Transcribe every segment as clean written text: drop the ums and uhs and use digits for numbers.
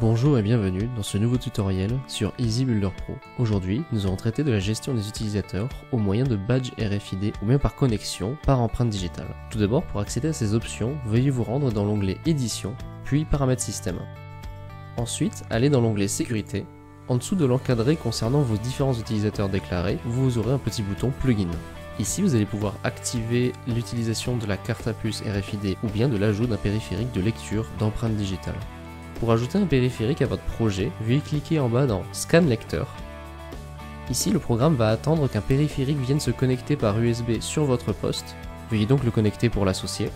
Bonjour et bienvenue dans ce nouveau tutoriel sur Easy Builder Pro. Aujourd'hui, nous allons traiter de la gestion des utilisateurs au moyen de badges RFID ou bien par connexion par empreinte digitale. Tout d'abord, pour accéder à ces options, veuillez vous rendre dans l'onglet Édition, puis Paramètres système. Ensuite, allez dans l'onglet Sécurité. En dessous de l'encadré concernant vos différents utilisateurs déclarés, vous aurez un petit bouton Plugin. Ici, vous allez pouvoir activer l'utilisation de la carte à puce RFID ou bien de l'ajout d'un périphérique de lecture d'empreinte digitale. Pour ajouter un périphérique à votre projet, veuillez cliquer en bas dans Scan lecteur. Ici, le programme va attendre qu'un périphérique vienne se connecter par USB sur votre poste. Veuillez donc le connecter pour l'associer.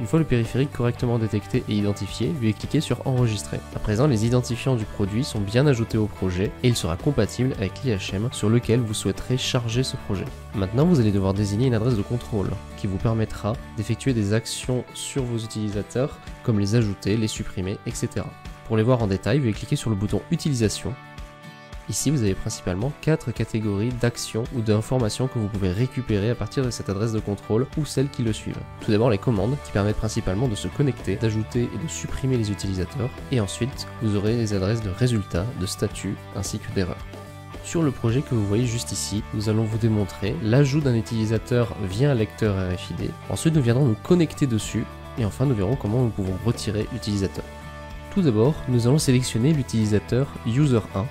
Une fois le périphérique correctement détecté et identifié, veuillez cliquer sur Enregistrer. À présent, les identifiants du produit sont bien ajoutés au projet et il sera compatible avec l'IHM sur lequel vous souhaiterez charger ce projet. Maintenant, vous allez devoir désigner une adresse de contrôle qui vous permettra d'effectuer des actions sur vos utilisateurs comme les ajouter, les supprimer, etc. Pour les voir en détail, veuillez cliquer sur le bouton Utilisation. Ici, vous avez principalement 4 catégories d'actions ou d'informations que vous pouvez récupérer à partir de cette adresse de contrôle ou celles qui le suivent. Tout d'abord, les commandes qui permettent principalement de se connecter, d'ajouter et de supprimer les utilisateurs. Et ensuite, vous aurez les adresses de résultats, de statuts ainsi que d'erreurs. Sur le projet que vous voyez juste ici, nous allons vous démontrer l'ajout d'un utilisateur via un lecteur RFID. Ensuite, nous viendrons nous connecter dessus et enfin, nous verrons comment nous pouvons retirer l'utilisateur. Tout d'abord, nous allons sélectionner l'utilisateur User1.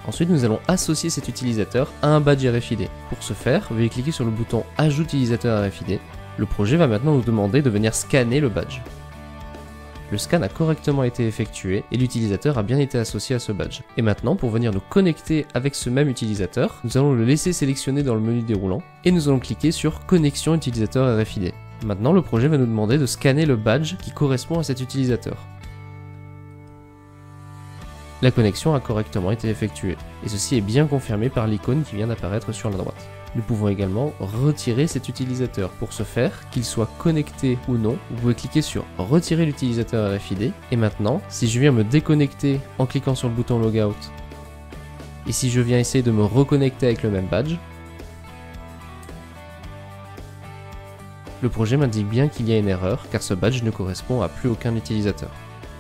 Ensuite, nous allons associer cet utilisateur à un badge RFID. Pour ce faire, veuillez cliquer sur le bouton Ajout utilisateur RFID. Le projet va maintenant nous demander de venir scanner le badge. Le scan a correctement été effectué et l'utilisateur a bien été associé à ce badge. Et maintenant, pour venir nous connecter avec ce même utilisateur, nous allons le laisser sélectionner dans le menu déroulant et nous allons cliquer sur Connexion utilisateur RFID. Maintenant, le projet va nous demander de scanner le badge qui correspond à cet utilisateur. La connexion a correctement été effectuée, et ceci est bien confirmé par l'icône qui vient d'apparaître sur la droite. Nous pouvons également retirer cet utilisateur. Pour ce faire, qu'il soit connecté ou non, vous pouvez cliquer sur Retirer l'utilisateur RFID, et maintenant, si je viens me déconnecter en cliquant sur le bouton Logout, et si je viens essayer de me reconnecter avec le même badge, le projet m'indique bien qu'il y a une erreur, car ce badge ne correspond à plus aucun utilisateur.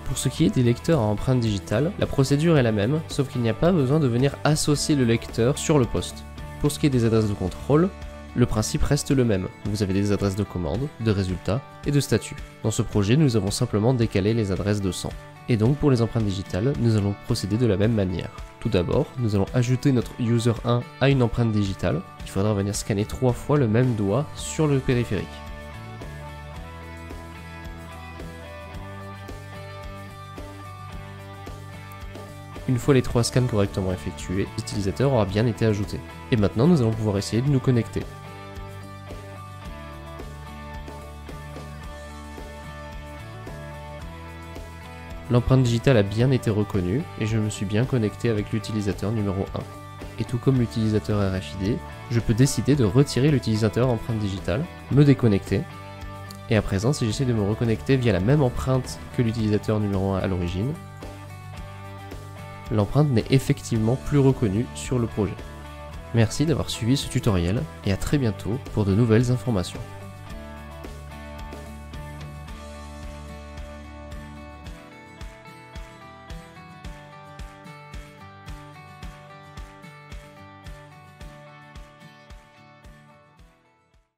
Pour ce qui est des lecteurs à empreinte digitale, la procédure est la même, sauf qu'il n'y a pas besoin de venir associer le lecteur sur le poste. Pour ce qui est des adresses de contrôle, le principe reste le même. Vous avez des adresses de commande, de résultats et de statut. Dans ce projet, nous avons simplement décalé les adresses de 100. Et donc pour les empreintes digitales, nous allons procéder de la même manière. Tout d'abord, nous allons ajouter notre user1 à une empreinte digitale. Il faudra venir scanner 3 fois le même doigt sur le périphérique. Une fois les 3 scans correctement effectués, l'utilisateur aura bien été ajouté. Et maintenant, nous allons pouvoir essayer de nous connecter. L'empreinte digitale a bien été reconnue et je me suis bien connecté avec l'utilisateur numéro 1. Et tout comme l'utilisateur RFID, je peux décider de retirer l'utilisateur empreinte digitale, me déconnecter. Et à présent, si j'essaie de me reconnecter via la même empreinte que l'utilisateur numéro 1 à l'origine, l'empreinte n'est effectivement plus reconnue sur le projet. Merci d'avoir suivi ce tutoriel et à très bientôt pour de nouvelles informations.